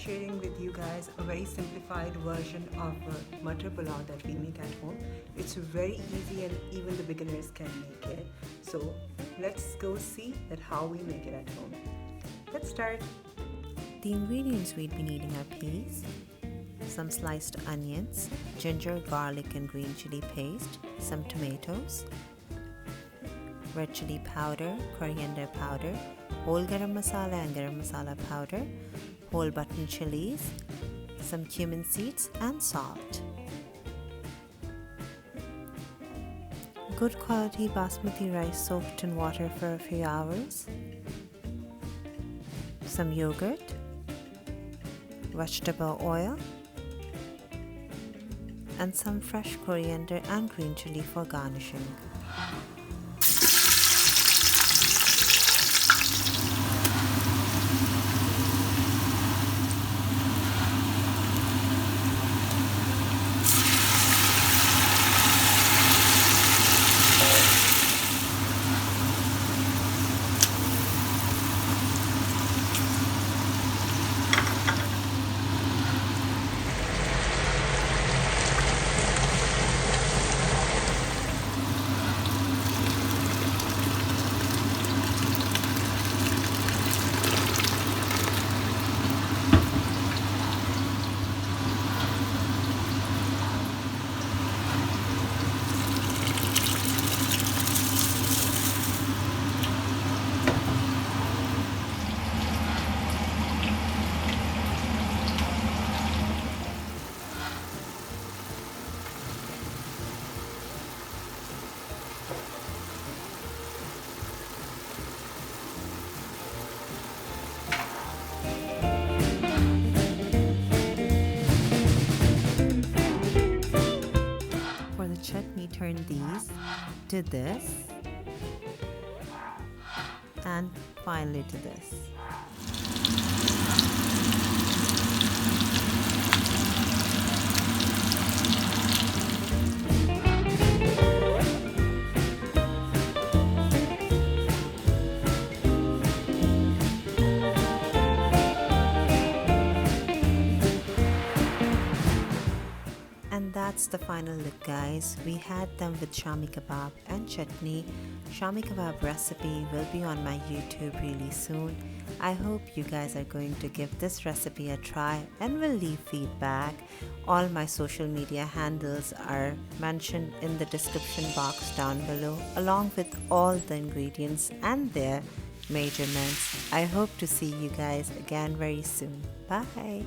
sharing with you guys a very simplified version of Mattar Pulao that we make at home. It's very easy and even the beginners can make it. So let's go see that how we make it at home. Let's start. The ingredients we'd be needing are peas, some sliced onions, ginger, garlic and green chili paste, some tomatoes, red chili powder, coriander powder, whole garam masala and garam masala powder, whole button chilies, some cumin seeds and salt. Good quality basmati rice soaked in water for a few hours, some yogurt, vegetable oil, and some fresh coriander and green chili for garnishing. Chutney, turn these to this and finally to this. And that's the final look, guys. We had them with Shaami Kebab and Chutney. Shaami Kebab recipe will be on my YouTube really soon. I hope you guys are going to give this recipe a try and will leave feedback. All my social media handles are mentioned in the description box down below, along with all the ingredients and their measurements. I hope to see you guys again very soon. Bye.